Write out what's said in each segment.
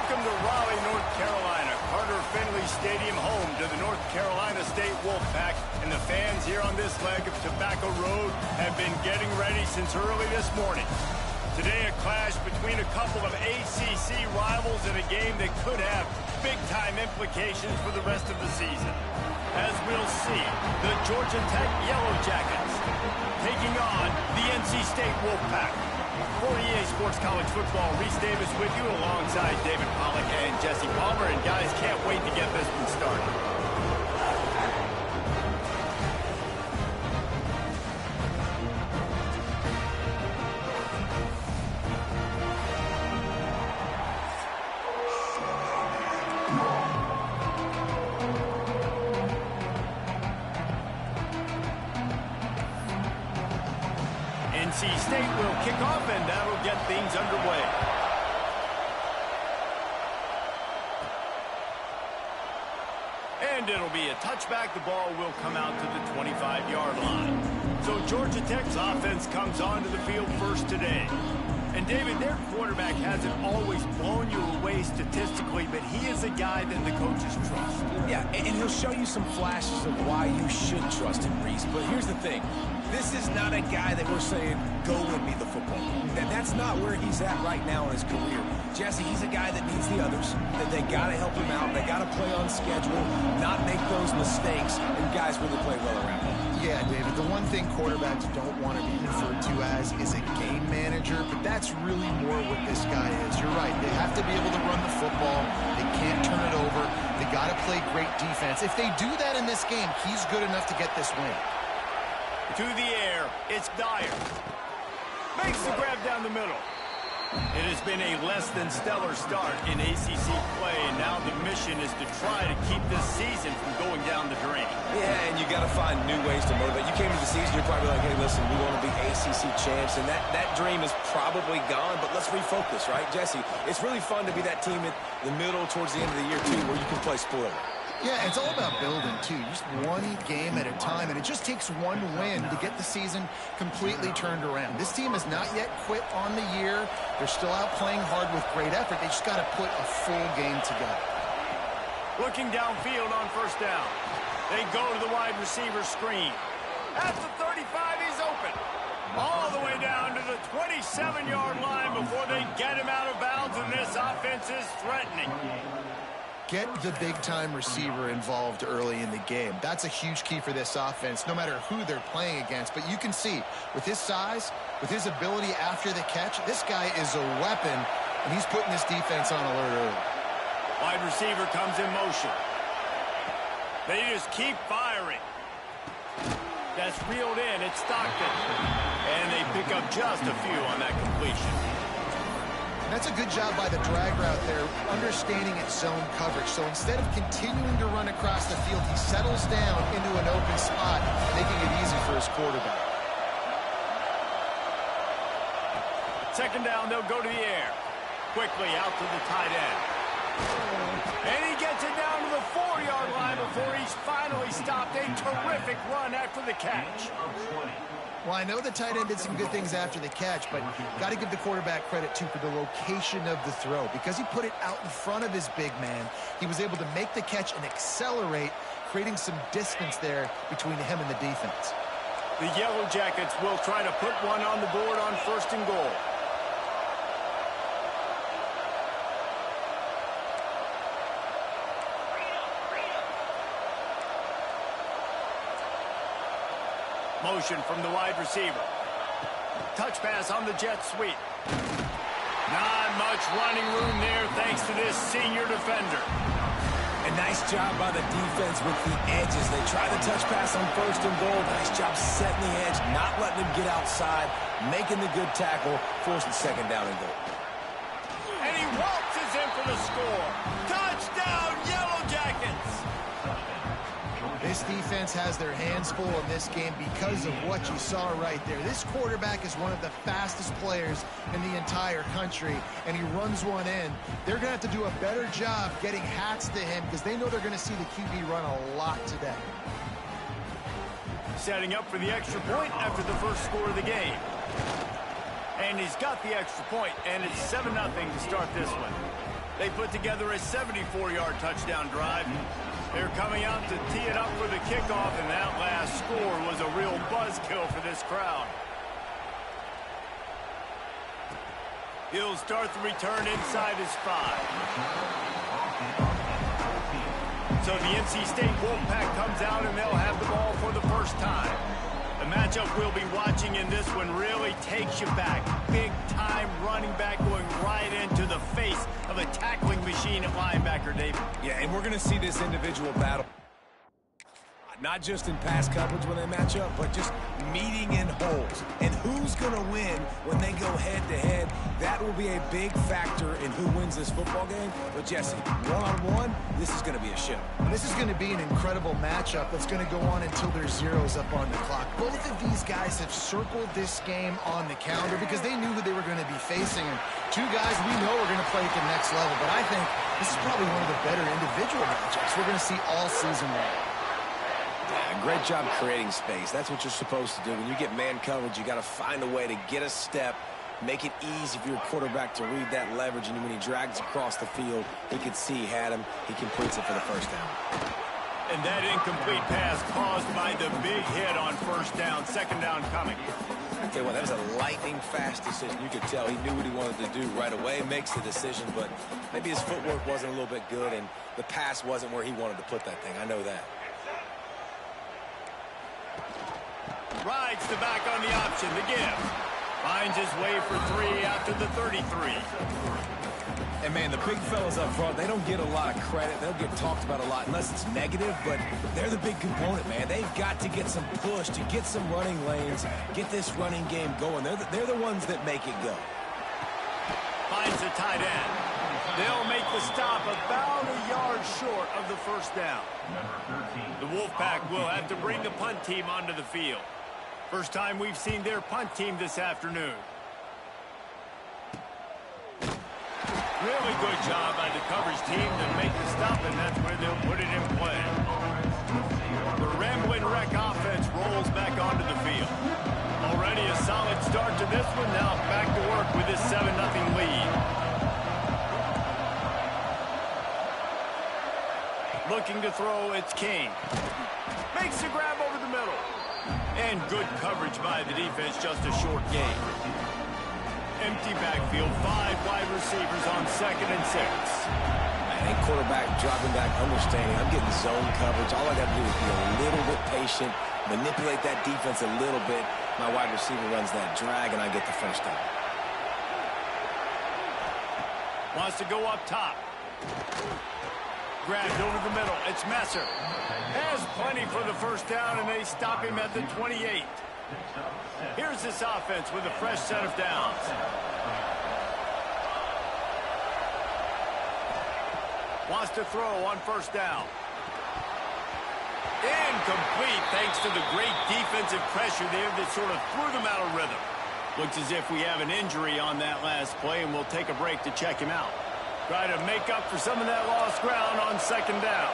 Welcome to Raleigh, North Carolina. Carter Finley Stadium, home to the North Carolina State Wolfpack. And the fans here on this leg of Tobacco Road have been getting ready since early this morning. Today, a clash between a couple of ACC rivals in a game that could have big-time implications for the rest of the season. As we'll see, the Georgia Tech Yellow Jackets taking on the NC State Wolfpack. For EA Sports College Football, Reese Davis with you alongside David Pollack and Jesse Palmer. And guys, can't wait to get this one started. NC State will kick off, and that'll get things underway. And it'll be a touchback. The ball will come out to the 25-yard line. So Georgia Tech's offense comes onto the field first today. And David, their quarterback hasn't always blown you away statistically, but he is a guy that the coaches trust. Yeah, and he'll show you some flashes of why you should trust him, Reese. But here's the thing. This is not a guy that we're saying, go win me the football. That's not where he's at right now in his career. Jesse, he's a guy that needs the others, that they got to help him out. They got to play on schedule, not make those mistakes, and guys really play well around him. Yeah, David, the one thing quarterbacks don't want to be referred to as is a game manager, but that's really more what this guy is. You're right. They have to be able to run the football. They can't turn it over. They got to play great defense. If they do that in this game, he's good enough to get this win. To the air, it's Dyer. Makes the grab down the middle. It has been a less than stellar start in ACC play, and now the mission is to try to keep this season from going down the drain. Yeah, and you got to find new ways to motivate. You came into the season, you're probably like, hey, listen, we want to be ACC champs, and that dream is probably gone, but let's refocus, right, Jesse? It's really fun to be that team at the middle towards the end of the year, too, where you can play spoiler. Yeah, it's all about building, too. Just one game at a time, and it just takes one win to get the season completely turned around. This team has not yet quit on the year. They're still out playing hard with great effort. They just got to put a full game together. Looking downfield on first down. They go to the wide receiver screen. At the 35, he's open. All the way down to the 27-yard line before they get him out of bounds, and this offense is threatening. Get the big-time receiver involved early in the game. That's a huge key for this offense, no matter who they're playing against. But you can see, with his size, with his ability after the catch, this guy is a weapon, and he's putting this defense on alert early. Wide receiver comes in motion. They just keep firing. That's reeled in. It's Stockton. And they pick up just a few on that completion. That's a good job by the drag route there, understanding its zone coverage. So instead of continuing to run across the field, he settles down into an open spot, making it easy for his quarterback. Second down, they'll go to the air. Quickly out to the tight end. And he gets it down to the 4-yard line before he's finally stopped. A terrific run after the catch. Well, I know the tight end did some good things after the catch, but got to give the quarterback credit, too, for the location of the throw. Because he put it out in front of his big man, he was able to make the catch and accelerate, creating some distance there between him and the defense. The Yellow Jackets will try to put one on the board on first and goal. Motion from the wide receiver. Touch pass on the jet sweep. Not much running room there thanks to this senior defender. A nice job by the defense with the edges. They try the touch pass on first and goal. Nice job setting the edge, not letting him get outside, making the good tackle, forcing second down and goal. And he waltzes in for the score. Touchdown, Yellow Jackets! This defense has their hands full in this game because of what you saw right there. This quarterback is one of the fastest players in the entire country, and he runs one in. They're going to have to do a better job getting hats to him because they know they're going to see the QB run a lot today. Setting up for the extra point after the first score of the game. And he's got the extra point, and it's 7-0 to start this one. They put together a 74-yard touchdown drive. They're coming out to tee it up for the kickoff, and that last score was a real buzzkill for this crowd. He'll start the return inside his 5. So the NC State Wolfpack comes out, and they'll have the ball for the first time. The matchup we'll be watching in this one really takes you back. Big-time running back going right into the face of a tackling machine at linebacker, David. Yeah, and we're going to see this individual battle. Not just in pass coverage when they match up, but just meeting in holes. And who's going to win when they go head-to-head? That will be a big factor in who wins this football game. But, Jesse, one-on-one, this is going to be a show. This is going to be an incredible matchup that's going to go on until there's zeros up on the clock. Both of these guys have circled this game on the calendar because they knew who they were going to be facing. And two guys we know are going to play at the next level. But I think this is probably one of the better individual matchups we're going to see all season long. Great job creating space. That's what you're supposed to do. When you get man coverage, you got to find a way to get a step, make it easy for your quarterback to read that leverage, and when he drags across the field, he could see he had him. He completes it for the first down. And that incomplete pass caused by the big hit on first down. Second down coming. Okay, well, that was a lightning-fast decision. You could tell he knew what he wanted to do right away, makes the decision, but maybe his footwork wasn't a little bit good, and the pass wasn't where he wanted to put that thing. I know that. Rides the back on the option, the give. Finds his way for 3 after the 33. And, man, the big fellas up front, they don't get a lot of credit. They'll get talked about a lot unless it's negative, but they're the big component, man. They've got to get some push, to get some running lanes, get this running game going. They're the ones that make it go. Finds the tight end. They'll make the stop about a yard short of the first down. The Wolfpack will have to bring the punt team onto the field. First time we've seen their punt team this afternoon. Really good job by the coverage team to make the stop, and that's where they'll put it in play. The Ramblin' Wreck offense rolls back onto the field. Already a solid start to this one. Now back to work with this 7-0 lead. Looking to throw, it's King. Makes the grab over the middle. And good coverage by the defense, just a short gain. Empty backfield, 5 wide receivers on 2nd and 6. I think quarterback dropping back, understanding I'm getting zone coverage. All I got to do is be a little bit patient, manipulate that defense a little bit. My wide receiver runs that drag, and I get the first down. Wants to go up top. Grabbed over the middle. It's Messer. Has plenty for the first down, and they stop him at the 28. Here's this offense with a fresh set of downs. Wants to throw on first down. Incomplete thanks to the great defensive pressure there that sort of threw them out of rhythm. Looks as if we have an injury on that last play, and we'll take a break to check him out. Try to make up for some of that lost ground on second down.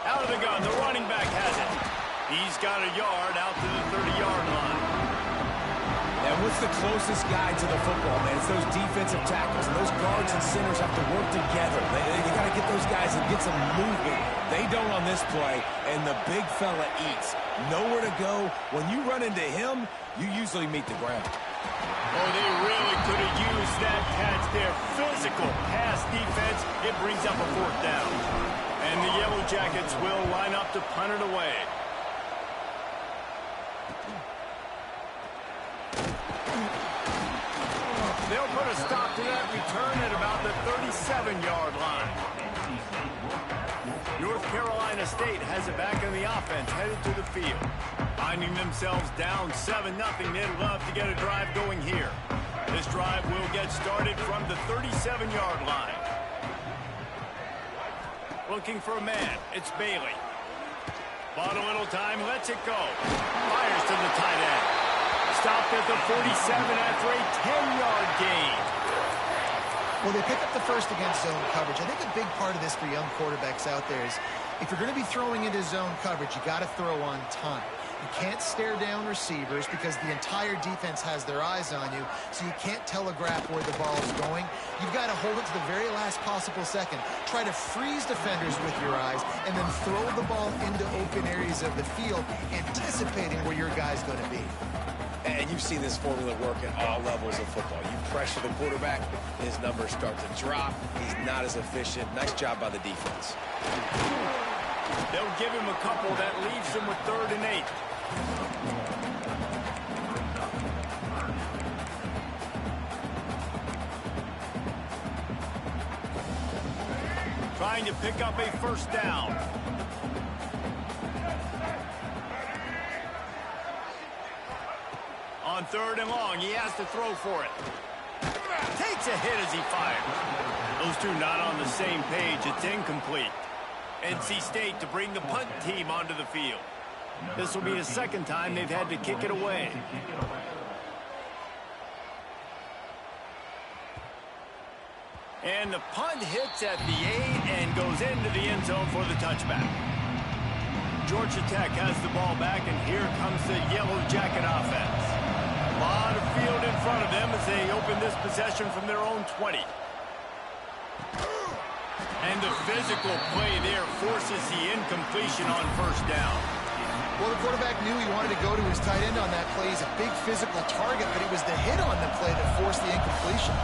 Out of the gun, the running back has it. He's got a yard out to the 30-yard line. And what's the closest guy to the football, man? It's those defensive tackles, and those guards and centers have to work together. You got to get those guys and get some movement. They don't on this play, and the big fella eats. Nowhere to go. When you run into him, you usually meet the ground. Oh, they really could have used that catch there. Physical pass defense. It brings up a 4th down. And the Yellow Jackets will line up to punt it away. They'll put a stop to that return at about the 37-yard line. North Carolina State has it back in the offense, headed to the field. Finding themselves down 7-0, they'd love to get a drive going here. This drive will get started from the 37-yard line. Looking for a man, it's Bailey. Bought a little time, lets it go. Fires to the tight end. Stopped at the 47 after a 10-yard gain. Well, they pick up the first against zone coverage. I think a big part of this for young quarterbacks out there is if you're going to be throwing into zone coverage, you got to throw on time. You can't stare down receivers because the entire defense has their eyes on you, so you can't telegraph where the ball is going. You've got to hold it to the very last possible second. Try to freeze defenders with your eyes, and then throw the ball into open areas of the field, anticipating where your guy's going to be. And you've seen this formula work at all levels of football. You pressure the quarterback, his numbers start to drop. He's not as efficient. Nice job by the defense. They'll give him a couple. That leaves him with 3rd and 8. Trying to pick up a 1st down. On 3rd and long, he has to throw for it. Takes a hit as he fires. Those two not on the same page. It's incomplete. NC State to bring the punt team onto the field. This will be the 2nd time they've had to kick it away. And the punt hits at the 8 and goes into the end zone for the touchback. Georgia Tech has the ball back, and here comes the Yellow Jacket offense. A lot of field in front of them as they open this possession from their own 20. And the physical play there forces the incompletion on 1st down. Well, the quarterback knew he wanted to go to his tight end on that play. He's a big physical target, but it was the hit on the play that forced the incompletion.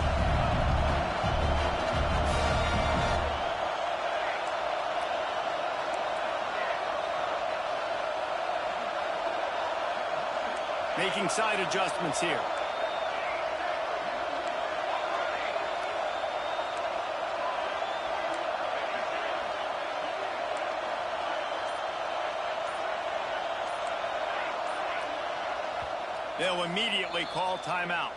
Making side adjustments here. They'll immediately call timeout.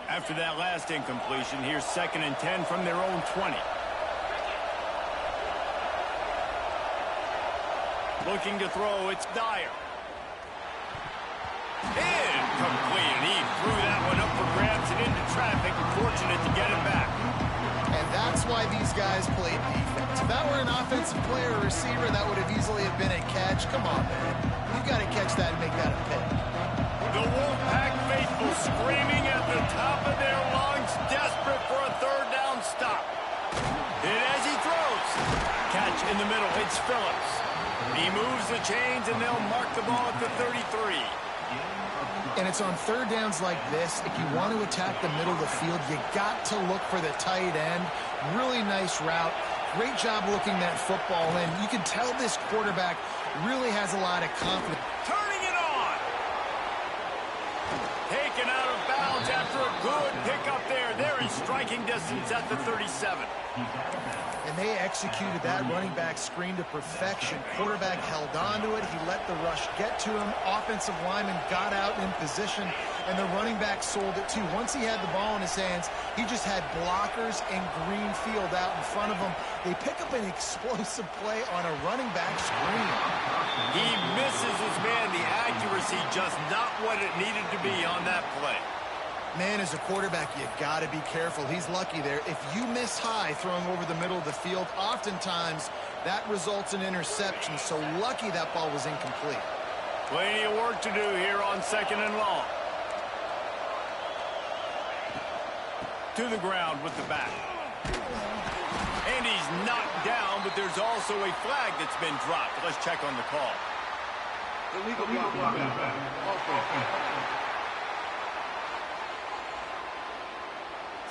After that last incompletion, here's 2nd and 10 from their own 20. Looking to throw, it's Dyer. Incomplete, and he threw that one up for grabs and into traffic, and fortunate to get it back. And that's why these guys played defense. If that were an offensive player or receiver, that would have easily have been a catch. Come on, man. You've got to catch that and make that a pick. The Wolfpack faithful screaming at the top of their lungs, desperate for a 3rd down stop. And as he throws, catch in the middle, it's Phillips. He moves the chains, and they'll mark the ball at the 33. And it's on 3rd downs like this. If you want to attack the middle of the field, you got to look for the tight end. Really nice route. Great job looking that football in. You can tell this quarterback really has a lot of confidence. Turning it on. Taken out of bounds after a good pickup there. They're in striking distance at the 37. And they executed that running back screen to perfection. Quarterback held on to it. He let the rush get to him. Offensive lineman got out in position, and the running back sold it too. Once he had the ball in his hands, he just had blockers and green field out in front of him. They pick up an explosive play on a running back screen. He misses his man. The accuracy just not what it needed to be on that play. Man, as a quarterback, you got to be careful. He's lucky there. If you miss high throwing over the middle of the field, oftentimes that results in interception. So lucky that ball was incomplete. Plenty of work to do here on 2nd and long. To the ground with the back. And he's knocked down, but there's also a flag that's been dropped. Let's check on the call. Illegal block.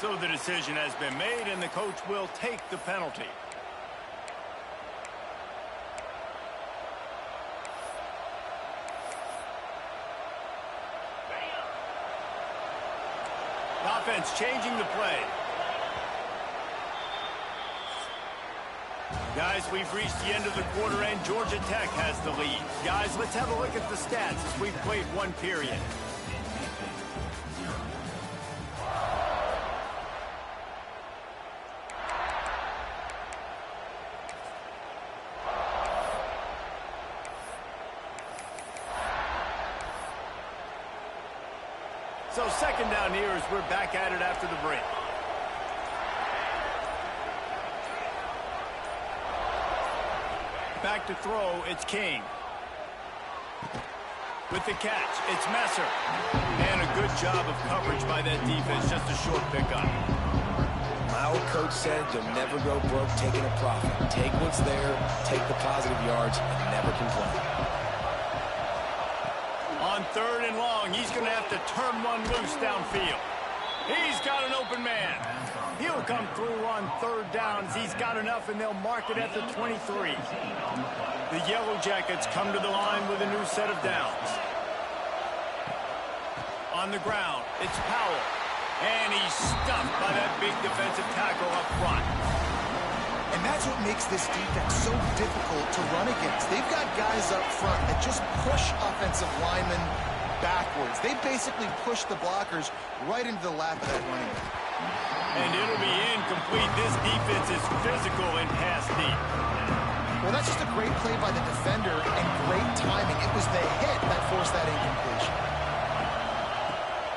So the decision has been made, and the coach will take the penalty. Offense changing the play. Guys, we've reached the end of the quarter, and Georgia Tech has the lead. Guys, let's have a look at the stats as we've played one period. So second down here as we're back at it after the break. Back to throw, it's King. With the catch, it's Messer. And a good job of coverage by that defense, just a short pickup. My old coach said you'll never go broke taking a profit. Take what's there, take the positive yards, and never complain. On third and long, he's going to have to turn one loose downfield. He's got an open man. He'll come through on third downs. He's got enough, and they'll mark it at the 23. The Yellow Jackets come to the line with a new set of downs. On the ground, it's Powell. And he's stuffed by that big defensive tackle up front. And that's what makes this defense so difficult to run against. They've got guys up front that just push offensive linemen backwards. They basically push the blockers right into the lap of that running back. And it'll be incomplete. This defense is physical and pass deep. Well, that's just a great play by the defender and great timing. It was the hit that forced that incompletion.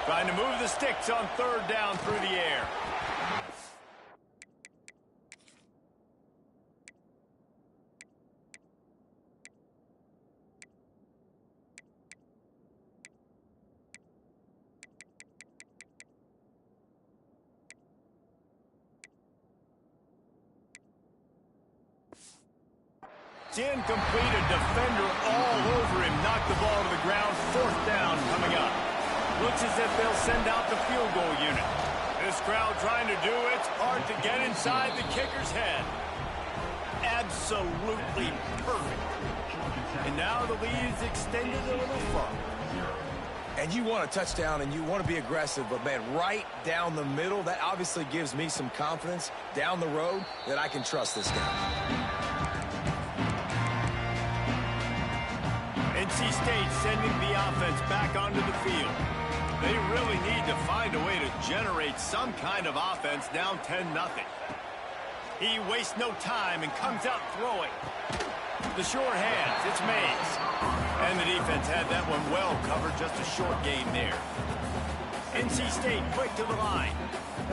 Trying to move the sticks on third down through the air. It's incomplete. A defender all over him. Knocked the ball to the ground. Fourth down coming up. Looks as if they'll send out the field goal unit. This crowd trying to do its part to get inside the kicker's head. Absolutely perfect. And now the lead is extended a little further. And you want a touchdown and you want to be aggressive, but man, right down the middle, that obviously gives me some confidence down the road that I can trust this guy. NC State sending the offense back onto the field. They really need to find a way to generate some kind of offense down 10-0. He wastes no time and comes out throwing. The short hands, it's Mays. And the defense had that one well covered, just a short gain there. NC State quick to the line.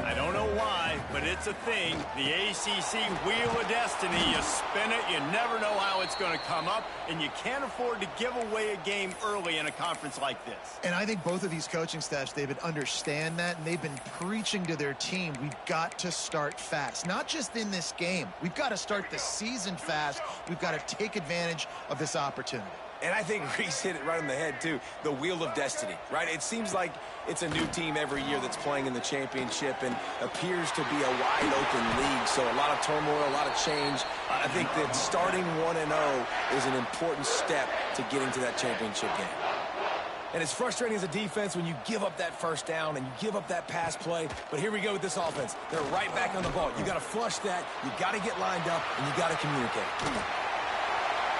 I don't know why, but it's a thing. The ACC Wheel of Destiny. You spin it, you never know how it's going to come up, and you can't afford to give away a game early in a conference like this. And I think both of these coaching staffs, David, understand that, and they've been preaching to their team, we've got to start fast. Not just in this game. We've got to start the season fast. We've got to take advantage of this opportunity. And I think Reese hit it right on the head, too. The Wheel of Destiny, right? It seems like it's a new team every year that's playing in the championship and appears to be a wide-open league. So a lot of turmoil, a lot of change. I think that starting 1-0 is an important step to getting to that championship game. And it's frustrating as a defense when you give up that first down and you give up that pass play. But here we go with this offense. They're right back on the ball. You got to flush that. You got to get lined up, and you got to communicate.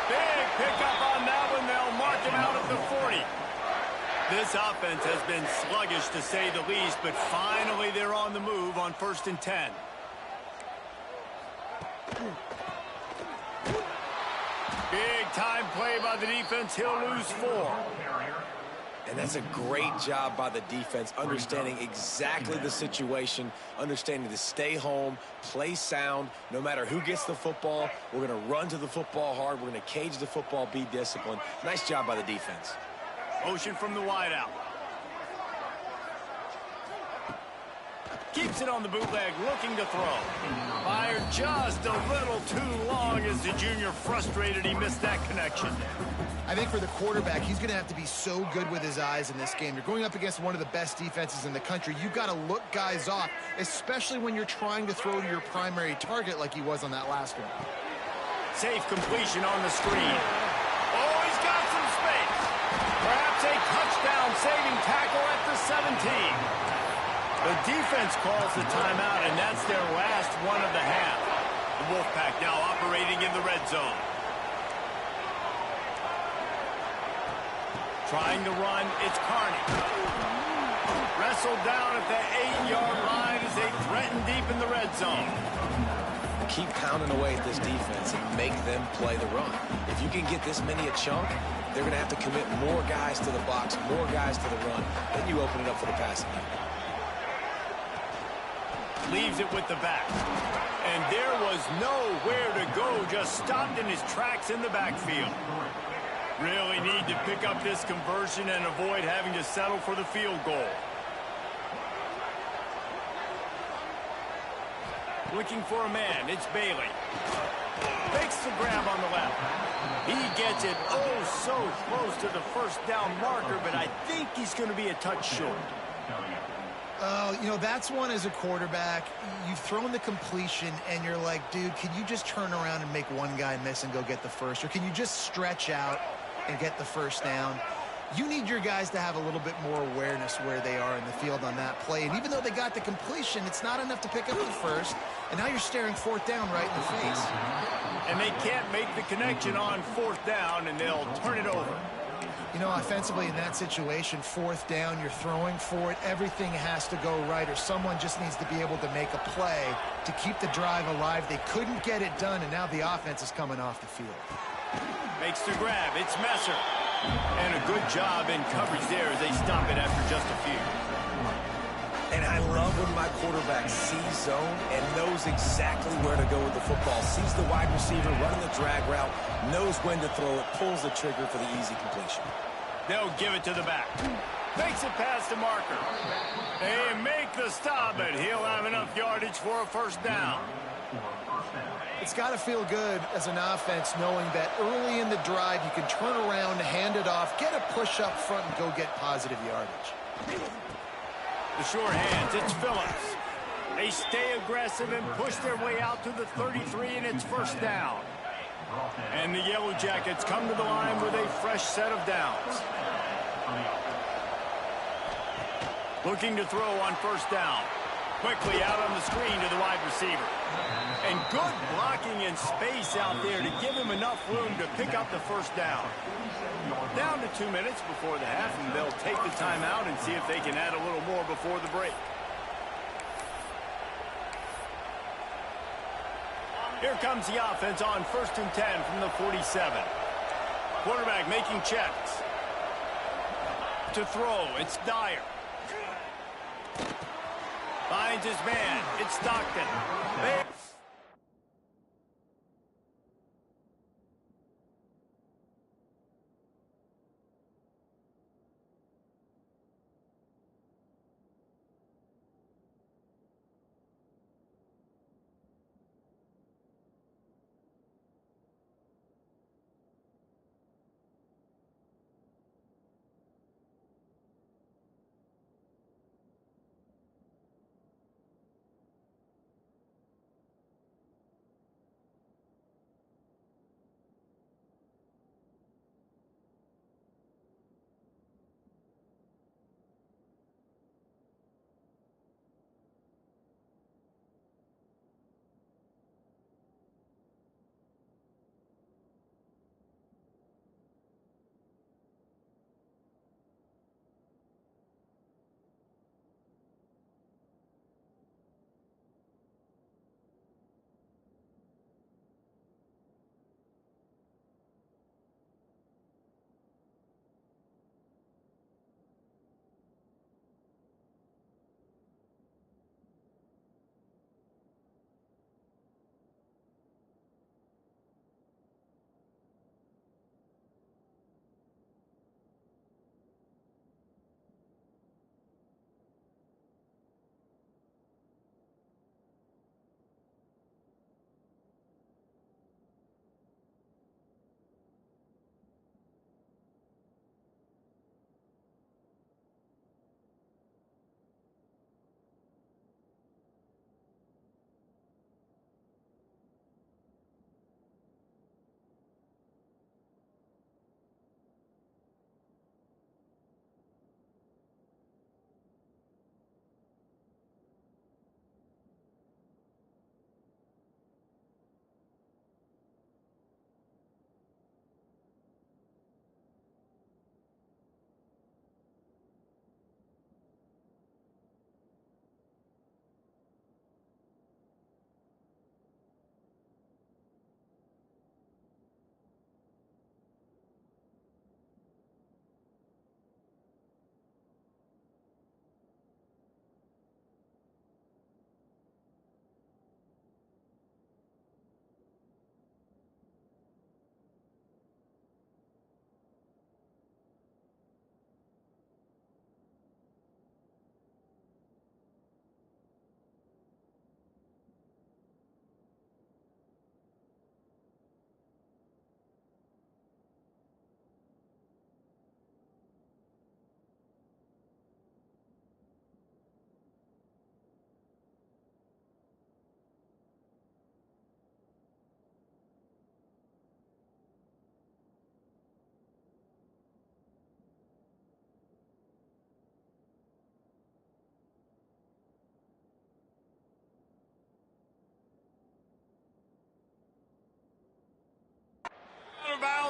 Big pickup on that one. They'll mark him out at the 40. This offense has been sluggish, to say the least, but finally they're on the move on 1st and 10. Big time play by the defense. He'll lose 4. And that's a great job by the defense, understanding exactly the situation, understanding to stay home, play sound, no matter who gets the football. We're going to run to the football hard. We're going to cage the football, be disciplined. Nice job by the defense. Motion from the wideout. Keeps it on the bootleg, looking to throw. Fired just a little too long as the junior frustrated he missed that connection. I think for the quarterback, he's going to have to be so good with his eyes in this game. You're going up against one of the best defenses in the country. You've got to look guys off, especially when you're trying to throw to your primary target like he was on that last one. Safe completion on the screen. Oh, he's got some space. Perhaps a touchdown-saving tackle at the 17. The defense calls the timeout, and that's their last one of the half. The Wolfpack now operating in the red zone. Trying to run, it's Carney. Wrestled down at the 8-yard line as they threaten deep in the red zone. Keep pounding away at this defense and make them play the run. If you can get this many a chunk, they're going to have to commit more guys to the box, more guys to the run. Then you open it up for the passing game. Leaves it with the back. And there was nowhere to go, just stopped in his tracks in the backfield. Really need to pick up this conversion and avoid having to settle for the field goal. Looking for a man, it's Bailey. Makes the grab on the left. He gets it oh so close to the first down marker, but I think he's going to be a touch short. You know, that's one as a quarterback. You've thrown the completion, and you're like, dude, can you just turn around and make one guy miss and go get the first? Or can you just stretch out and get the first down? You need your guys to have a little bit more awareness where they are in the field on that play. And even though they got the completion, it's not enough to pick up the first. And now you're staring fourth down right in the face. And they can't make the connection on fourth down, and they'll turn it over. You know, offensively in that situation, fourth down, you're throwing for it. Everything has to go right, or someone just needs to be able to make a play to keep the drive alive. They couldn't get it done, and now the offense is coming off the field. Makes the grab. It's Messer. And a good job in coverage there as they stop it after just a few. And I love when my quarterback sees zone and knows exactly where to go with the football. Sees the wide receiver running the drag route, knows when to throw it, pulls the trigger for the easy completion. They'll give it to the back. Makes it past the marker. They make the stop, but he'll have enough yardage for a first down. It's got to feel good as an offense knowing that early in the drive you can turn around, hand it off, get a push up front, and go get positive yardage. The short hands, it's Phillips. They stay aggressive and push their way out to the 33, and it's first down. And the Yellow Jackets come to the line with a fresh set of downs. Looking to throw on first down. Quickly out on the screen to the wide receiver. And good blocking in space out there to give him enough room to pick up the first down. Down to 2 minutes before the half, and they'll take the timeout and see if they can add a little more before the break. Here comes the offense on 1st and 10 from the 47. Quarterback making checks. To throw, it's Dyer. Finds his man, it's Stockton.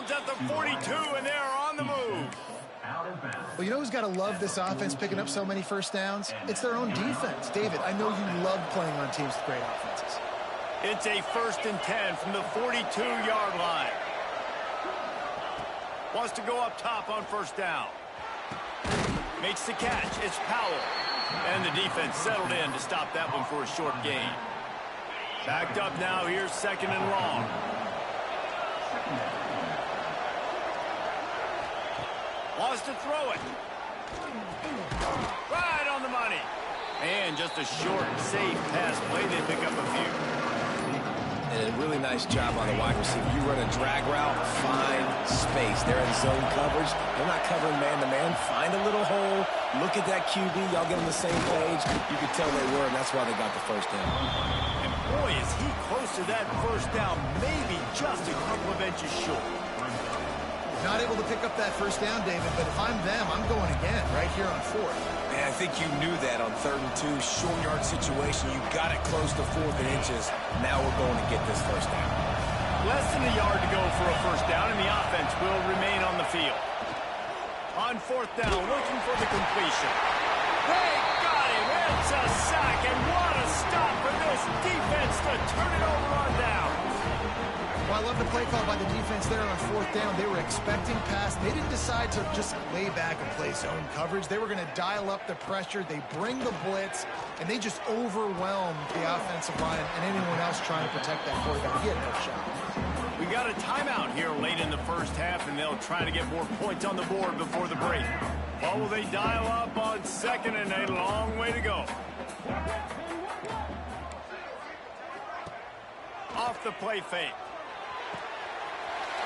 downs at the 42, and they're on the move. Well, you know who's got to love this offense picking up so many first downs? It's their own defense. David, I know you love playing on teams with great offenses. It's a 1st and 10 from the 42-yard line. Wants to go up top on 1st down. Makes the catch. It's Powell. And the defense settled in to stop that one for a short gain. Backed up now. Here's 2nd and long. Wants to throw it. Right on the money. And just a short, safe pass play. They pick up a few. And a really nice job on the wide receiver. You run a drag route, find space. They're in zone coverage. They're not covering man-to-man. Find a little hole. Look at that QB. Y'all get on the same page. You could tell they were, and that's why they got the 1st down. And boy, is he close to that 1st down. Maybe just a couple of inches short. Not able to pick up that 1st down, David, but if I'm them, I'm going again right here on 4th. Man, I think you knew that on 3rd and 2, short yard situation. You got it close to 4th and inches. Now we're going to get this 1st down. Less than a yard to go for a 1st down, and the offense will remain on the field. On 4th down, looking for the completion. They got him. It's a sack, and what a stop for this defense to turn it over on down. Well, I love the play call by the defense there on 4th down. They were expecting pass. They didn't decide to just lay back and play zone coverage. They were going to dial up the pressure. They bring the blitz, and they just overwhelmed the offensive line and anyone else trying to protect that quarterback. He had no shot. We got a timeout here late in the 1st half, and they'll try to get more points on the board before the break. Or will they dial up on 2nd and a long way to go? Off the play fake.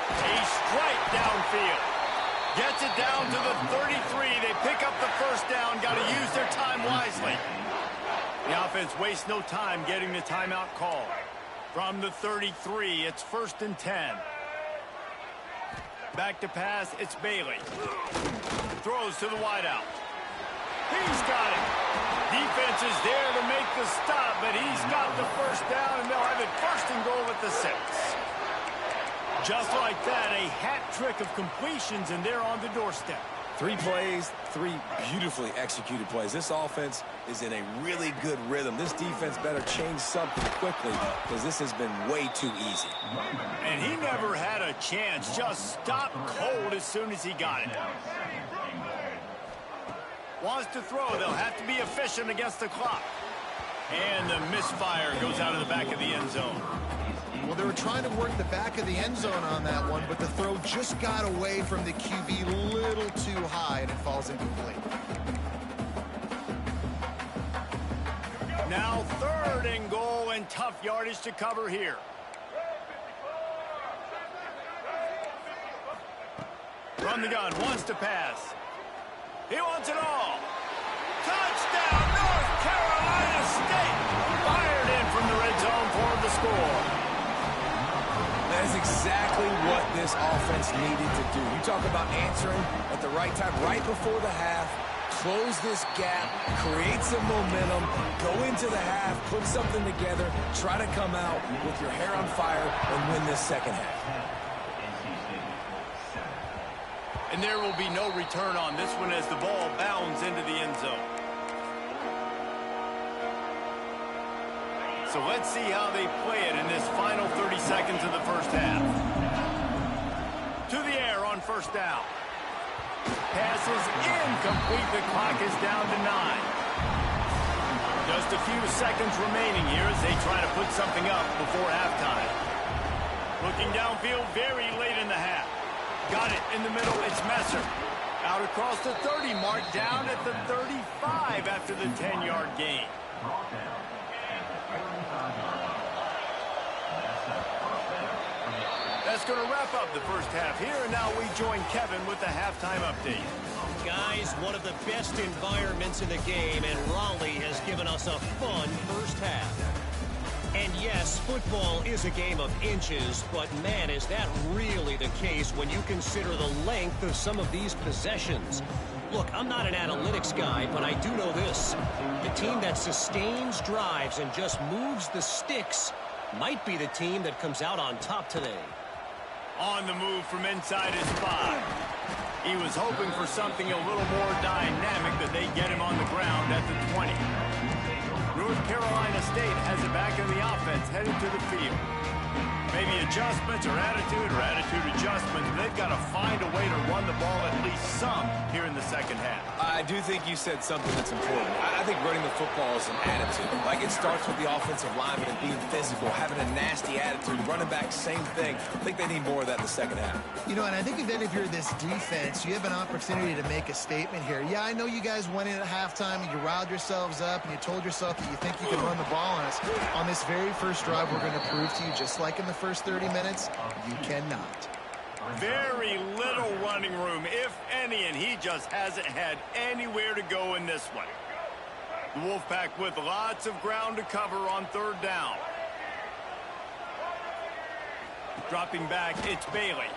A strike downfield. Gets it down to the 33. They pick up the 1st down. Got to use their time wisely. The offense wastes no time getting the timeout call. From the 33, it's 1st and 10. Back to pass, it's Bailey. Throws to the wideout. He's got it. Defense is there to make the stop, but he's got the 1st down, and they'll have it 1st and goal at the 6. Just like that, a hat trick of completions, and they're on the doorstep. 3 plays, 3 beautifully executed plays. This offense is in a really good rhythm. This defense better change something quickly because this has been way too easy. And he never had a chance. Just stopped cold as soon as he got it. Wants to throw. They'll have to be efficient against the clock. And the misfire goes out of the back of the end zone. Well, they were trying to work the back of the end zone on that one, but the throw just got away from the QB a little too high, and it falls incomplete. Now 3rd and goal, and tough yardage to cover here. From the gun, wants to pass. He wants it all. Touchdown, North Carolina State. Fired in from the red zone for the score. That is exactly what this offense needed to do. You talk about answering at the right time, right before the half, close this gap, create some momentum, go into the half, put something together, try to come out with your hair on fire and win this 2nd half. And there will be no return on this one as the ball bounds into the end zone. So let's see how they play it in this final 30 seconds of the 1st half. To the air on 1st down. Pass is incomplete. The clock is down to 9. Just a few seconds remaining here as they try to put something up before halftime. Looking downfield very late in the half. Got it in the middle. It's Messer. Out across the 30 mark, down at the 35 after the 10-yard gain. That's going to wrap up the 1st half here, and now we join Kevin with the halftime update. Guys, one of the best environments in the game, and Raleigh has given us a fun 1st half. And yes, football is a game of inches, but man, is that really the case when you consider the length of some of these possessions. Look, I'm not an analytics guy, but I do know this. The team that sustains drives and just moves the sticks might be the team that comes out on top today. On the move from inside his 5. He was hoping for something a little more dynamic, but they get him on the ground at the 20. North Carolina State has it back in the offense, headed to the field. Maybe adjustments or attitude adjustments. They've got to find a way to run the ball at least some here in the second half. I do think you said something that's important. I think running the football is an attitude. Like, it starts with the offensive lineman and being physical, having a nasty attitude. Running back, same thing. I think they need more of that in the second half. You know, and I think if you're this defense, you have an opportunity to make a statement here. Yeah, I know you guys went in at halftime and you riled yourselves up and you told yourself that you think you can run the ball on us. On this very first drive, we're going to prove to you, just like in the first 30 minutes, you cannot. Very little running room, if any, and he just hasn't had anywhere to go in this one. The Wolfpack with lots of ground to cover on third down. Dropping back, it's Bailey.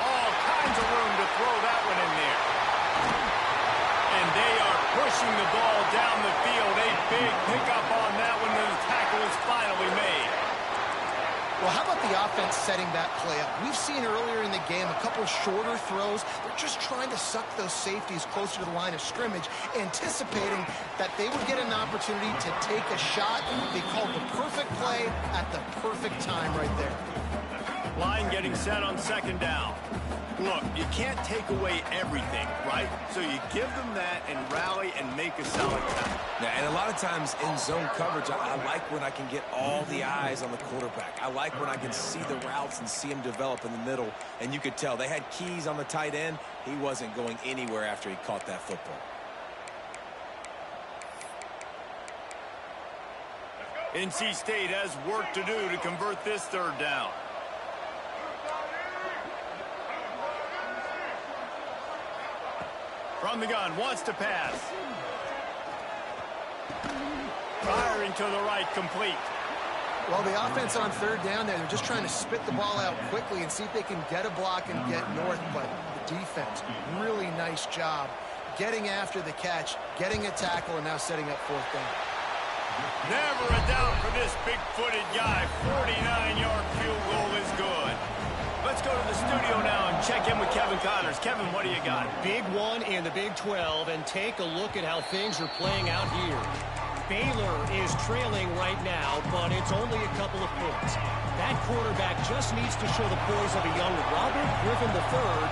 All kinds of room to throw that one in there. And they are pushing the ball down the field. A big pickup on that one, and the tackle is finally made. Well, how about the offense setting that play up? We've seen earlier in the game a couple shorter throws. They're just trying to suck those safeties closer to the line of scrimmage, anticipating that they would get an opportunity to take a shot. They called the perfect play at the perfect time right there. Line getting set on second down. Look, you can't take away everything, right? So you give them that and rally and make a solid tackle. Yeah, and a lot of times in zone coverage, I like when I can get all the eyes on the quarterback. I like when I can see the routes and see him develop in the middle. And you could tell they had keys on the tight end. He wasn't going anywhere after he caught that football. NC State has work to do to convert this third down. From the gun, wants to pass. Firing to the right, complete. Well, the offense on third down there, they're just trying to spit the ball out quickly and see if they can get a block and get north. But the defense, really nice job getting after the catch, getting a tackle, and now setting up fourth down. Never a doubt for this big-footed guy. 49-yard field goal is good. Let's go to the studio now and check in with Kevin Connors. Kevin, what do you got? Big one in the Big 12, and take a look at how things are playing out here. Baylor is trailing right now, but it's only a couple of points. That quarterback just needs to show the poise of a young Robert Griffin III,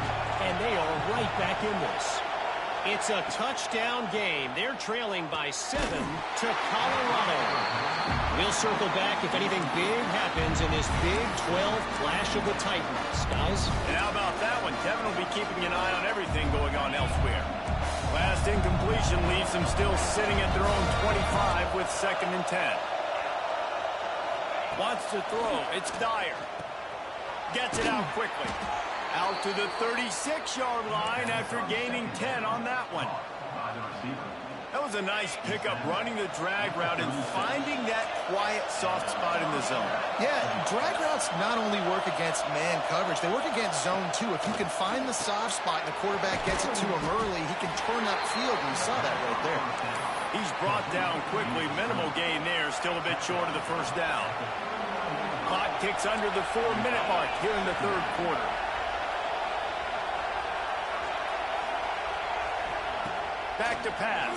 and they are right back in this. It's a touchdown game. They're trailing by 7 to Colorado. We'll circle back if anything big happens in this Big 12 clash of the Titans, guys. And how about that one? Kevin will be keeping an eye on everything going on elsewhere. Last incompletion leaves them still sitting at their own 25 with 2nd and 10. Wants to throw. It's Dyer. Gets it out quickly. Out to the 36-yard line after gaining 10 on that one. That was a nice pickup, running the drag route and finding that quiet, soft spot in the zone. Yeah, drag routes not only work against man coverage, they work against zone too. If you can find the soft spot and the quarterback gets it to him early, he can turn upfield, and you saw that right there. He's brought down quickly. Minimal gain there, still a bit short of the first down. Clock ticks under the 4-minute mark here in the third quarter. Back to pass.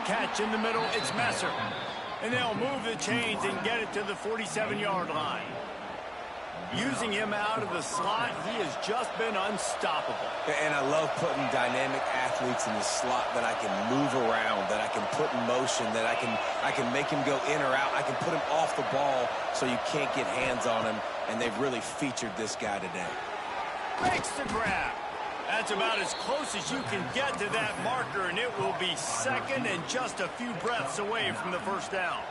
Catch in the middle, it's Messer. And they'll move the chains and get it to the 47-yard line. Using him out of the slot, he has just been unstoppable. And I love putting dynamic athletes in the slot that I can move around, that I can put in motion, that I can make him go in or out. I can put him off the ball so you can't get hands on him, and they've really featured this guy today. Makes the grab. That's about as close as you can get to that marker, and it will be 2nd and just a few breaths away from the first down.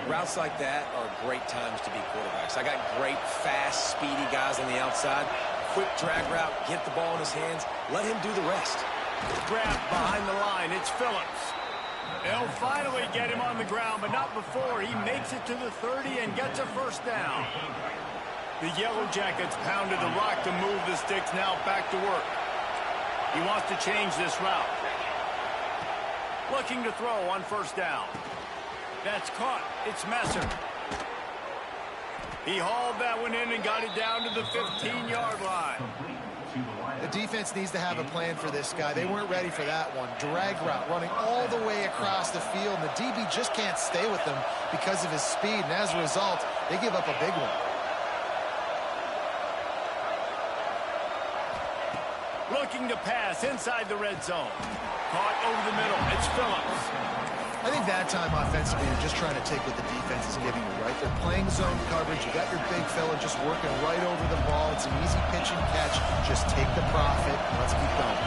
Routes like that are great times to be quarterbacks. I got great, fast, speedy guys on the outside. Quick drag route, get the ball in his hands, let him do the rest. Grab behind the line, it's Phillips. They'll finally get him on the ground, but not before he makes it to the 30 and gets a first down. The Yellow Jackets pounded the rock to move the sticks, now back to work. He wants to change this route. Looking to throw on first down. That's caught. It's Messer. He hauled that one in and got it down to the 15-yard line. The defense needs to have a plan for this guy. They weren't ready for that one. Drag route running all the way across the field, and the DB just can't stay with them because of his speed, and as a result, they give up a big one. Looking to pass inside the red zone. Caught over the middle. It's Phillips. I think that time offensively, you're just trying to take what the defense is giving you, right? They're playing zone coverage. You got your big fella just working right over the ball. It's an easy pitch and catch. Just take the profit. Let's keep going.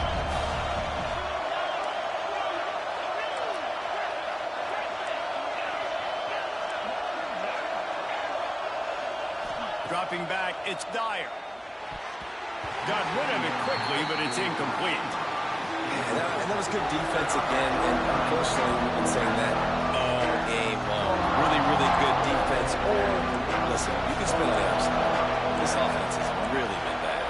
Dropping back, it's Dyer. Got rid of it quickly, but it's incomplete. And that was good defense again, and unfortunately, we've been saying that all game long. Really, really good defense. Or, listen, you can spin on the other side. This offense has really been bad.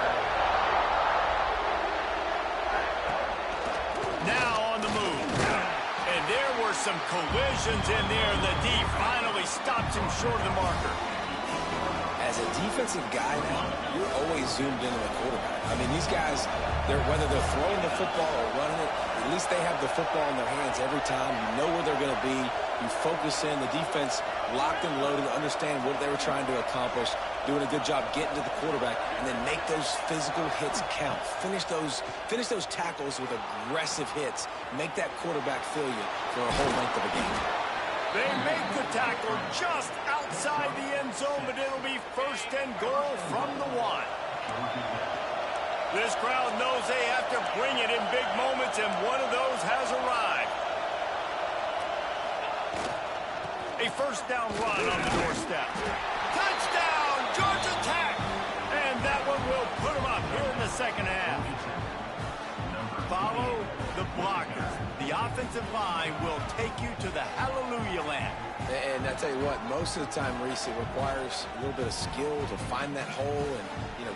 Now on the move. And there were some collisions in there, and the D finally stops him short of the marker. As a defensive guy now, you're always zoomed into the quarterback. I mean, these guys, whether they're throwing the football or running it, at least they have the football in their hands every time. You know where they're going to be. You focus in. The defense locked and loaded, understand what they were trying to accomplish, doing a good job getting to the quarterback, and then make those physical hits count. Finish those tackles with aggressive hits. Make that quarterback feel you for a whole length of a game. They make the tackle just outside the end zone, but it'll be first and goal from the 1. This crowd knows they have to bring it in big moments, and one of those has arrived. A first down run on the doorstep. Touchdown, Georgia Tech! And that one will put them up here in the second half. Follow the blockers. The offensive line will take you to the hallelujah land. And I tell you what, most of the time, Reese, it requires a little bit of skill to find that hole and,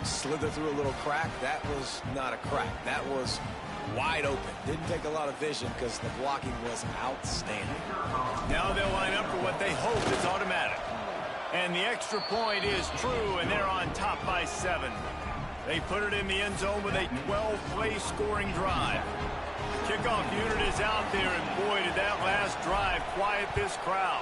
slither through a little crack. That was not a crack. That was wide open. Didn't take a lot of vision because the blocking was outstanding. Now they'll line up for what they hope is automatic. And the extra point is true, and they're on top by 7. They put it in the end zone with a 12-play scoring drive. Kickoff unit is out there, and boy, did that last drive quiet this crowd.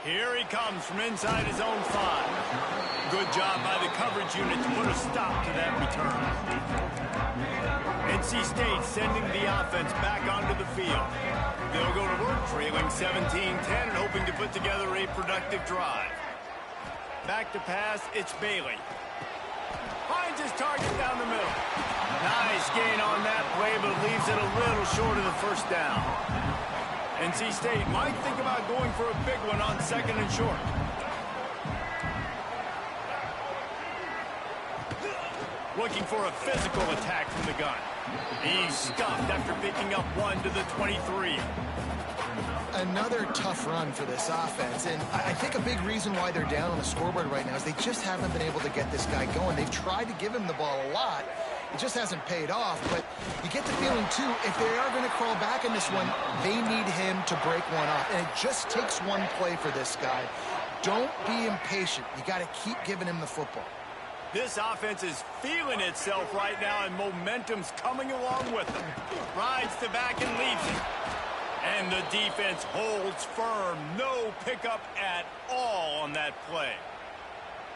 Here he comes from inside his own 5. Good job by the coverage unit to put a stop to that return. NC State sending the offense back onto the field. They'll go to work trailing 17-10 and hoping to put together a productive drive. Back to pass, it's Bailey. Finds his target down the middle. Nice gain on that play, but leaves it a little short of the first down. NC State might think about going for a big one on second and short. Looking for a physical attack from the gun. He's stuffed after picking up 1 to the 23. Another tough run for this offense, and I think a big reason why they're down on the scoreboard right now is they just haven't been able to get this guy going. They've tried to give him the ball a lot. It just hasn't paid off, but you get the feeling, too, if they are going to crawl back in this one, they need him to break one off, and it just takes one play for this guy. Don't be impatient. You got to keep giving him the football. This offense is feeling itself right now, and momentum's coming along with them. Rides the back and leaves it. And the defense holds firm. No pickup at all on that play.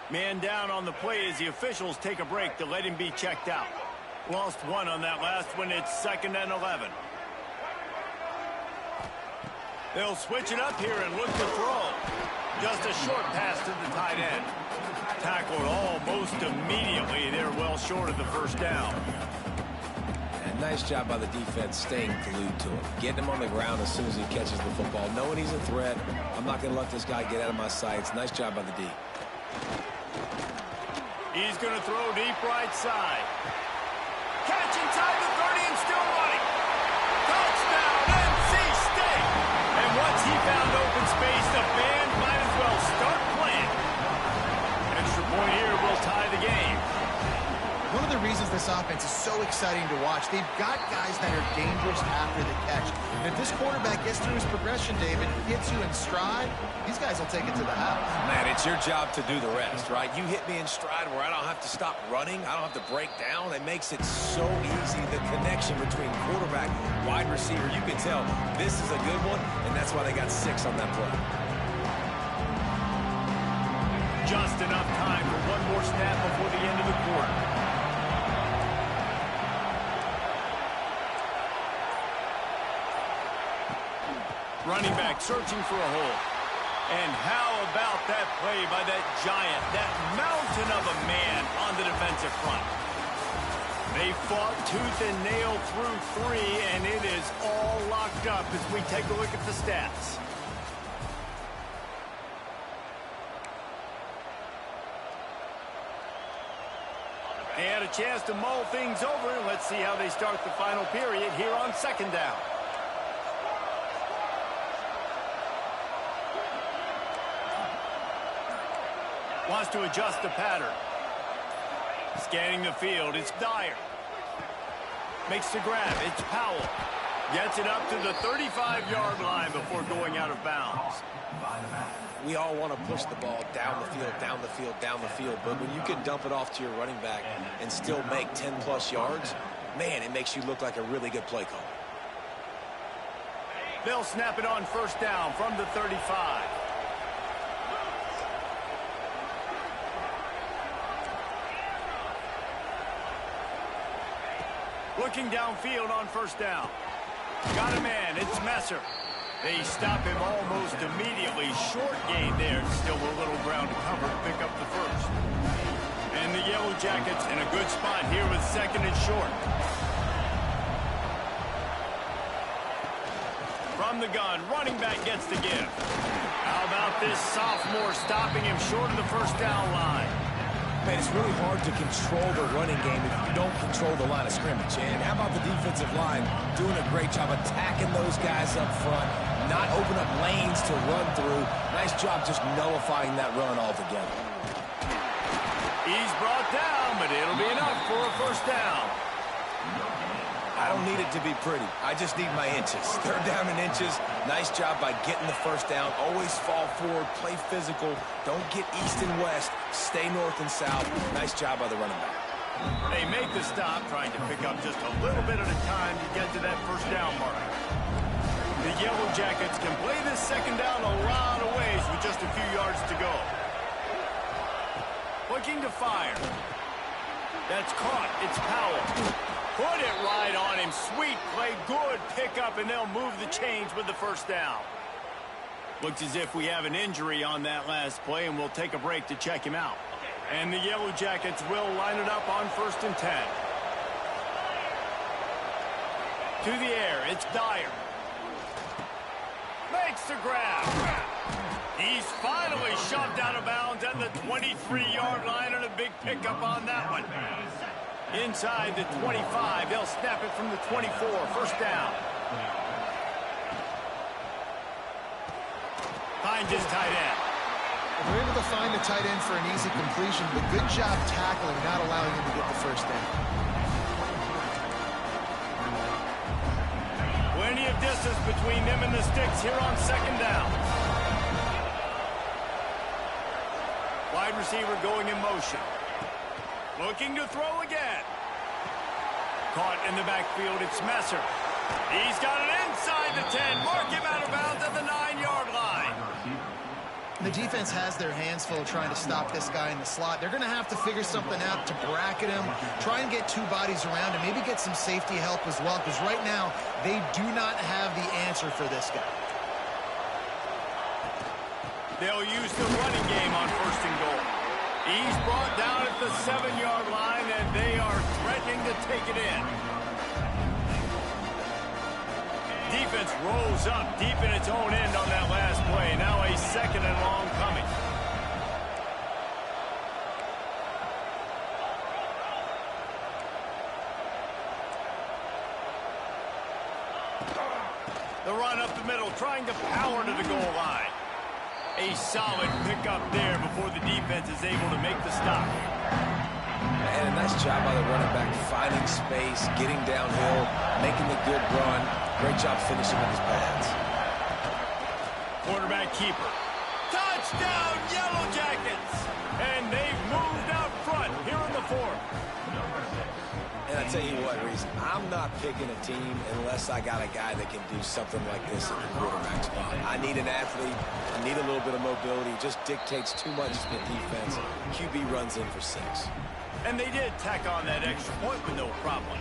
Man down on the play as the officials take a break to let him be checked out. Lost 1 on that last one. It's 2nd and 11. They'll switch it up here and look to throw. Just a short pass to the tight end. Tackled almost immediately. They're well short of the first down. And nice job by the defense staying glued to him. Getting him on the ground as soon as he catches the football. Knowing he's a threat. I'm not going to let this guy get out of my sights. Nice job by the D. He's going to throw deep right side. Catch inside the 30 and still running. Touchdown, NC State. And once he found open space, the band might as well start playing. Extra point here will tie the game. One of the reasons this offense is so exciting to watch, they've got guys that are dangerous after the catch. And if this quarterback gets through his progression, David, hits you in stride, these guys will take it to the house. Man, it's your job to do the rest, right? You hit me in stride where I don't have to stop running. I don't have to break down. It makes it so easy. The connection between quarterback, wide receiver, you can tell this is a good one, and that's why they got 6 on that play. Just enough time for one more snap before the end of the quarter. Running back searching for a hole. And how about that play by that giant, that mountain of a man on the defensive front? They fought tooth and nail through 3, and it is all locked up as we take a look at the stats. They had a chance to mull things over, and let's see how they start the final period here on 2nd down. Wants to adjust the pattern. Scanning the field, it's Dyer. Makes the grab, it's Powell. Gets it up to the 35-yard line before going out of bounds. We all want to push the ball down the field, down the field, down the field. But when you can dump it off to your running back and still make 10-plus yards, man, it makes you look like a really good play call. They'll snap it on 1st down from the 35. Looking downfield on 1st down. Got a man, it's Messer. They stop him almost immediately. Short gain there. Still a little ground to cover to pick up the 1st. And the Yellow Jackets in a good spot here with 2nd and short. From the gun, running back gets the give. How about this sophomore stopping him short of the 1st down line? Man, it's really hard to control the running game if you don't control the line of scrimmage. And how about the defensive line doing a great job attacking those guys up front, not open up lanes to run through. Nice job just nullifying that run altogether. He's brought down, but it'll be enough for a 1st down. I don't need it to be pretty. I just need my inches. 3rd down in inches. Nice job by getting the 1st down. Always fall forward, play physical. Don't get east and west. Stay north and south. Nice job by the running back. They make the stop, trying to pick up just a little bit at a time to get to that 1st down mark. The Yellow Jackets can play this 2nd down a lot of ways with just a few yards to go. Looking to fire. That's caught. It's Powell. Put it right on him. Sweet play. Good pickup, and they'll move the chains with the 1st down. Looks as if we have an injury on that last play, and we'll take a break to check him out. And the Yellow Jackets will line it up on 1st and 10. To the air, it's Dyer. Makes the grab. He's finally shoved out of bounds at the 23-yard line, and a big pickup on that one. Inside the 25, they'll snap it from the 24, 1st down. Finds his tight end. They're able to find the tight end for an easy completion, but good job tackling, not allowing him to get the 1st down. Plenty of distance between them and the sticks here on 2nd down. Wide receiver going in motion. Looking to throw again. Caught in the backfield, it's Messer. He's got it inside the 10. Mark him out of bounds at the 9-yard line. The defense has their hands full trying to stop this guy in the slot. They're going to have to figure something out to bracket him, try and get 2 bodies around him, maybe get some safety help as well, because right now they do not have the answer for this guy. They'll use the running game on 1st and goal. He's brought down at the 7-yard line, and they are threatening to take it in. Defense rolls up deep in its own end on that last play. Now a 2nd and long coming. The run up the middle, trying to power to the goal line. A solid pickup there before the defense is able to make the stop. And a nice job by the running back, finding space, getting downhill, making the good run. Great job finishing with his pads. Quarterback keeper. Touchdown, Yellow Jackets! And they've moved out front here in the fourth. And I tell you what, Reese, I'm not picking a team unless I got a guy that can do something like this at the quarterback spot. I need an athlete. I need a little bit of mobility. It just dictates too much to the defense. QB runs in for 6. And they did tack on that extra point with no problem.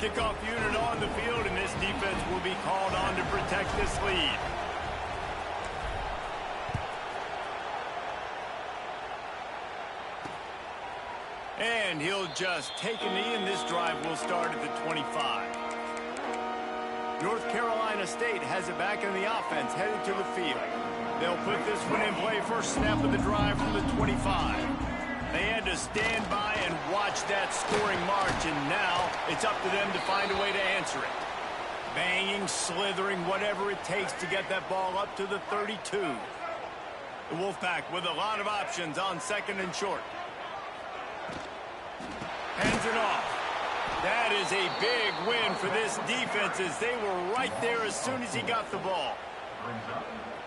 Kickoff unit on the field, and this defense will be called on to protect this lead. And he'll just take a knee, and this drive will start at the 25. North Carolina State has it back in the offense, headed to the field. They'll put this one in play first snap of the drive from the 25. They had to stand by and watch that scoring march, and now it's up to them to find a way to answer it. Banging, slithering, whatever it takes to get that ball up to the 32. The Wolfpack with a lot of options on second and short. Hands it off. That is a big win for this defense, as they were right there as soon as he got the ball.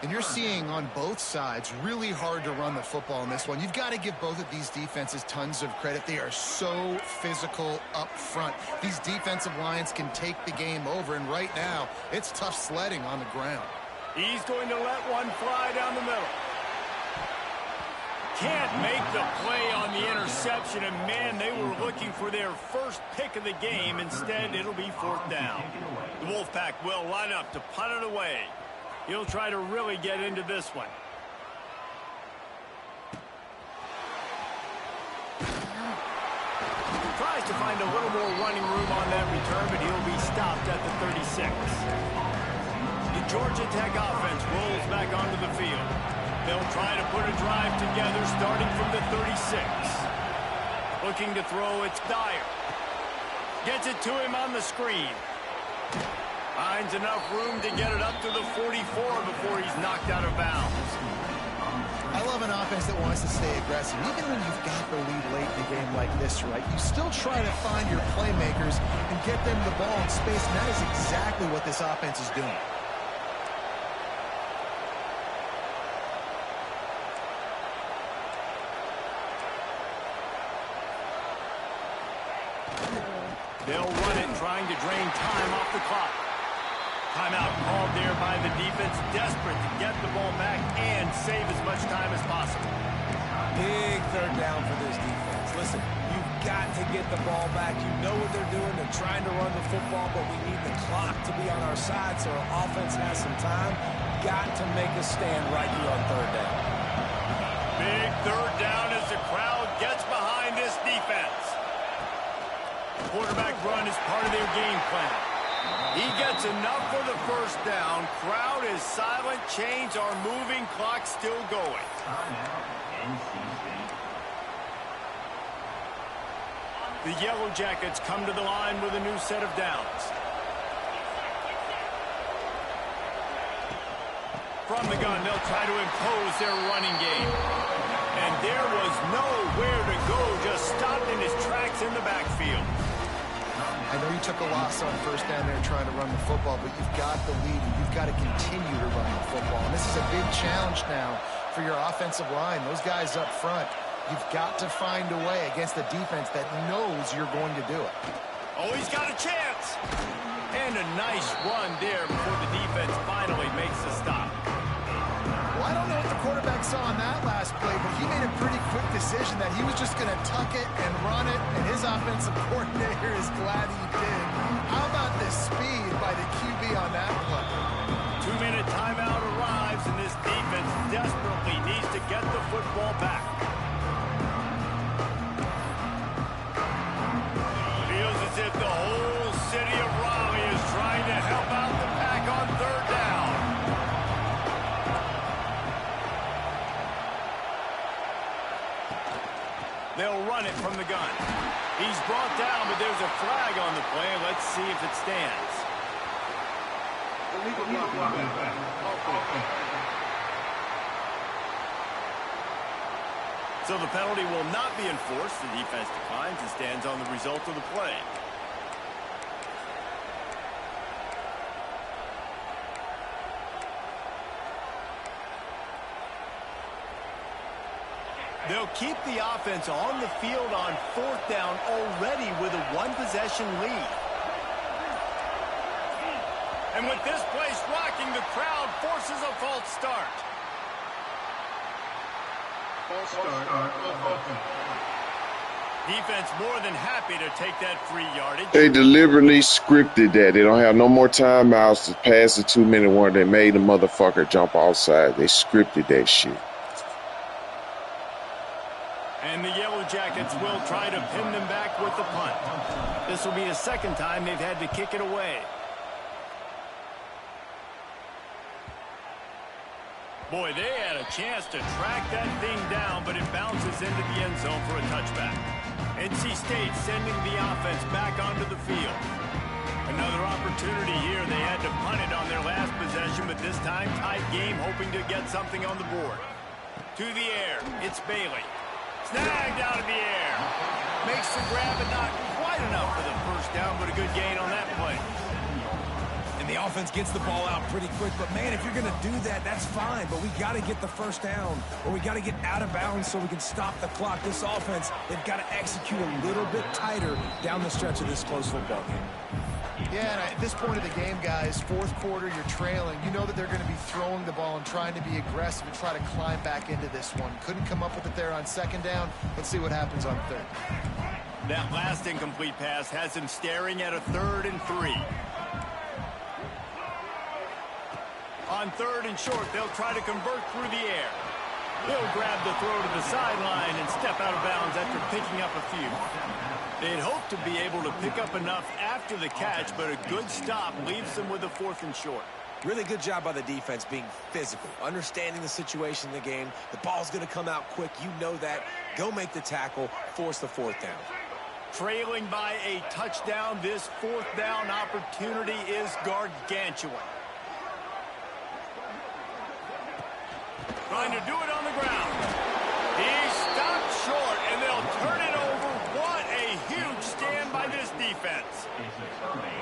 And you're seeing on both sides really hard to run the football in this one. You've got to give both of these defenses tons of credit. They are so physical up front. These defensive lines can take the game over, and right now it's tough sledding on the ground. He's going to let one fly down the middle. Can't make the play on the interception, and man, they were looking for their first pick of the game. Instead, it'll be fourth down. The Wolfpack will line up to punt it away. He'll try to really get into this one. Tries to find a little more running room on that return, but he'll be stopped at the 36. The Georgia Tech offense rolls back onto the field. They'll try to put a drive together starting from the 36. Looking to throw, it's Dyer. Gets it to him on the screen. Finds enough room to get it up to the 44 before he's knocked out of bounds. I love an offense that wants to stay aggressive. Even when you've got the lead late in a game like this, right, you still try to find your playmakers and get them the ball in space, and that is exactly what this offense is doing. They'll run it, trying to drain time off the clock. Timeout called there by the defense, desperate to get the ball back and save as much time as possible. Big third down for this defense. Listen, you've got to get the ball back. You know what they're doing. They're trying to run the football, but we need the clock to be on our side so our offense has some time. Got to make a stand right here on third down. Big third down as the crowd gets behind this defense. Quarterback run is part of their game plan. He gets enough for the first down. Crowd is silent. Chains are moving. Clock still going. The Yellow Jackets come to the line with a new set of downs. From the gun, they'll try to impose their running game. And there was nowhere to go, just stopped in his tracks in the backfield. I know you took a loss on first down there trying to run the football, but you've got the lead, and you've got to continue to run the football. And this is a big challenge now for your offensive line. Those guys up front, you've got to find a way against a defense that knows you're going to do it. Oh, he's got a chance. And a nice run there before the defense finally makes the stop. Well, I don't know what the quarterback saw on that last play, but he made a pretty quick decision that he was just going to tuck it and run it, and his offensive coordinator is glad he did. How about the speed by the QB on that play? 2-minute timeout arrives, and this defense desperately needs to get the football back. Feels as if the whole city of Raleigh is trying to help out the pack on third down. They'll run it from the gun. He's brought down, but there's a flag on the play. Let's see if it stands. So the penalty will not be enforced. The defense declines and stands on the result of the play. They'll keep the offense on the field on 4th down already with a 1-possession lead. And with this place rocking, the crowd forces a false start. Defense more than happy to take that free yardage. They deliberately scripted that. They don't have no more timeouts to pass the 2-minute warning. They made the motherfucker jump outside. They scripted that shit. And the Yellow Jackets will try to pin them back with the punt. This will be the second time they've had to kick it away. Boy, they had a chance to track that thing down, but it bounces into the end zone for a touchback. NC State sending the offense back onto the field. Another opportunity here. They had to punt it on their last possession, but this time tight game, hoping to get something on the board. To the air, it's Bailey. Snagged out of the air. Makes the grab, but not quite enough for the first down, but a good gain on that play. And the offense gets the ball out pretty quick. But, man, if you're going to do that, that's fine. But we got to get the first down, or we got to get out of bounds so we can stop the clock. This offense, they've got to execute a little bit tighter down the stretch of this close football game. Yeah, and at this point of the game, guys, 4th quarter, you're trailing. You know that they're going to be throwing the ball and trying to be aggressive and try to climb back into this one. Couldn't come up with it there on 2nd down. Let's see what happens on 3rd. That last incomplete pass has him staring at a 3rd and 3. On 3rd and short, they'll try to convert through the air. He'll grab the throw to the sideline and step out of bounds after picking up a few. They'd hope to be able to pick up enough after the catch, but a good stop leaves them with a 4th and short. Really good job by the defense being physical, understanding the situation in the game. The ball's going to come out quick. You know that. Go make the tackle, force the 4th down. Trailing by a touchdown, this 4th down opportunity is gargantuan. Trying to do it on the ground. He stopped short, and they'll turn it over. What a huge stand by this defense.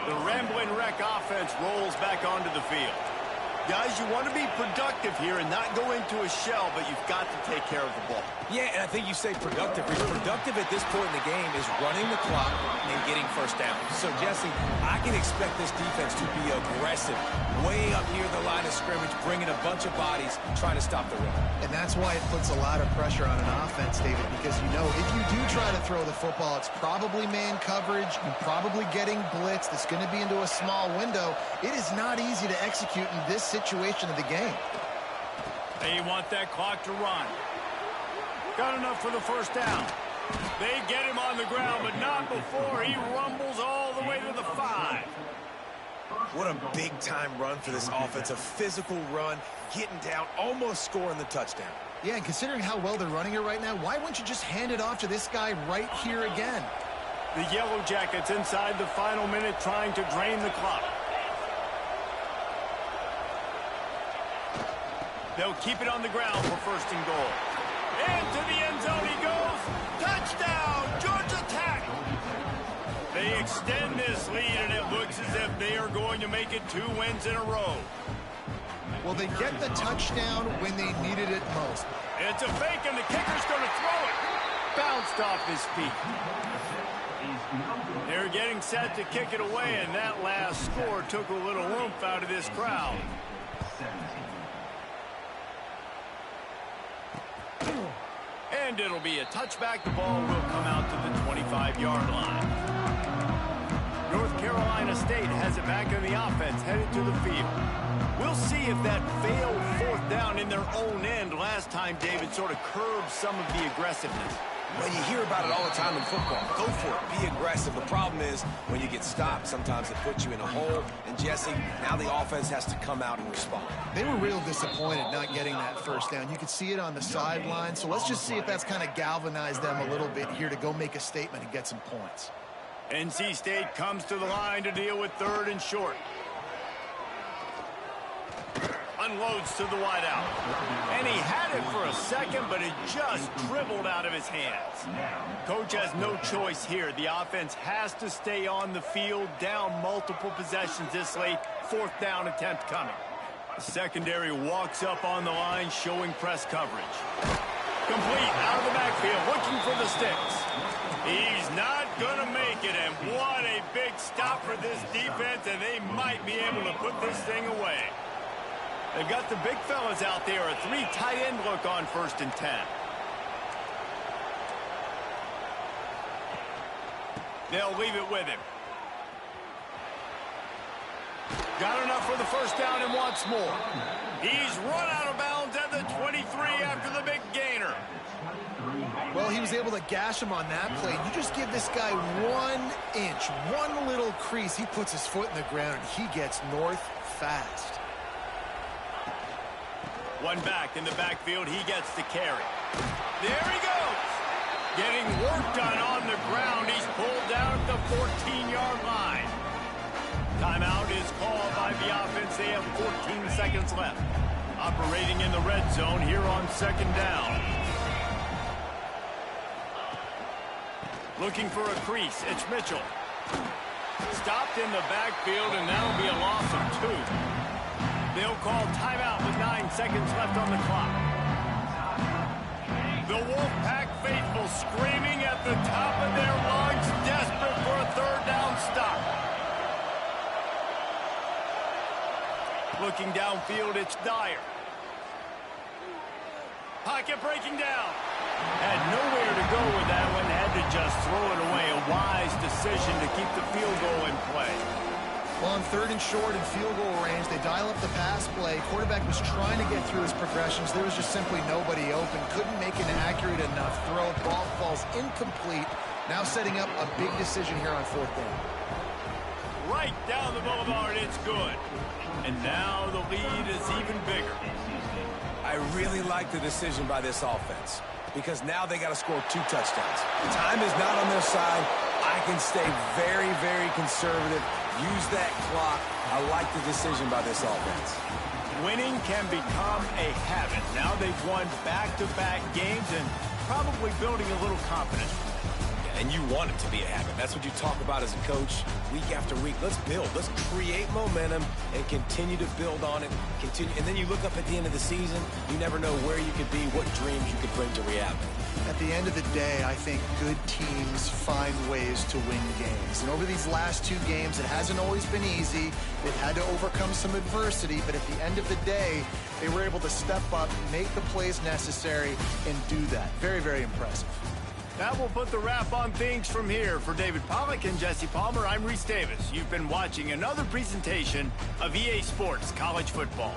The Ramblin' Wreck offense rolls back onto the field. Guys, you want to be productive here and not go into a shell, but you've got to take care of the ball. Yeah, and I think you say productive. Productive at this point in the game is running the clock and getting first down. So, Jesse, I can expect this defense to be aggressive, way up near the line of scrimmage, bringing a bunch of bodies, trying to stop the run. And that's why it puts a lot of pressure on an offense, David, because you know if you do try to throw the football, it's probably man coverage, you're probably getting blitzed, it's going to be into a small window. It is not easy to execute in this situation of the game. They want that clock to run. Got enough for the first down. They get him on the ground, but not before he rumbles all the way to the 5. What a big-time run for this offense. A physical run, getting down, almost scoring the touchdown. Yeah, and considering how well they're running it right now, why wouldn't you just hand it off to this guy right here again? The Yellow Jackets inside the final minute trying to drain the clock. They'll keep it on the ground for 1st and goal. Into the end zone he goes. Touchdown, Georgia Tech. They extend this lead, and it looks as if they are going to make it 2 wins in a row. Well, they get the touchdown when they needed it most. It's a fake, and the kicker's going to throw it. Bounced off his feet. They're getting set to kick it away, and that last score took a little oomph out of this crowd. And it'll be a touchback. The ball will come out to the 25-yard line. North Carolina State has it back in the offense, headed to the field. We'll see if that failed 4th down in their own end last time, David, sort of curbed some of the aggressiveness. Well, you hear about it all the time in football. Go for it. Be aggressive. The problem is when you get stopped, sometimes it puts you in a hole. And, Jesse, now the offense has to come out and respond. They were real disappointed not getting that first down. You could see it on the sideline. So let's just see if that's kind of galvanized them a little bit here to go make a statement and get some points. NC State comes to the line to deal with 3rd and short. unloads to the wideout. And he had it for a second, but it just dribbled out of his hands. Coach has no choice here. The offense has to stay on the field, down multiple possessions this late. 4th down attempt coming. The secondary walks up on the line, showing press coverage. Complete out of the backfield, looking for the sticks. He's not going to make it, and what a big stop for this defense, and they might be able to put this thing away. They've got the big fellas out there, a 3 tight end look on 1st and 10. They'll leave it with him. Got enough for the 1st down and wants more. He's run out of bounds at the 23 after the big gainer. Well, he was able to gash him on that play. You just give this guy 1 inch, one little crease. He puts his foot in the ground, and he gets north fast. One back in the backfield. He gets the carry. There he goes. Getting work done on the ground. He's pulled down at the 14-yard line. Timeout is called by the offense. They have 14 seconds left. Operating in the red zone here on 2nd down. Looking for a crease. It's Mitchell. Stopped in the backfield, and that'll be a loss of 2. They'll call timeout with 9 seconds left on the clock. The Wolfpack faithful screaming at the top of their lungs, desperate for a 3rd down stop. Looking downfield, it's Dyer. Pocket breaking down. Had nowhere to go with that one. Had to just throw it away. A wise decision to keep the field goal in play. Well, on 3rd and short and field goal range, they dial up the pass play. Quarterback was trying to get through his progressions. There was just simply nobody open. Couldn't make an accurate enough throw. Ball falls incomplete. Now setting up a big decision here on 4th down. Right down the boulevard, it's good. And now the lead is even bigger. I really like the decision by this offense because now they got to score 2 touchdowns. Time is not on their side. I can stay very, very conservative. Use that clock. I like the decision by this offense. Winning can become a habit. Now they've won back-to-back games and probably building a little confidence. And you want it to be a habit. That's what you talk about as a coach week after week. Let's build. Let's create momentum and continue to build on it. And then you look up at the end of the season, you never know where you could be, what dreams you could bring to reality. At the end of the day, I think good teams find ways to win games. And over these last 2 games, it hasn't always been easy. They've had to overcome some adversity, but at the end of the day, they were able to step up, make the plays necessary, and do that. Very, very impressive. That will put the wrap on things from here. For David Pollack and Jesse Palmer, I'm Reese Davis. You've been watching another presentation of EA Sports College Football.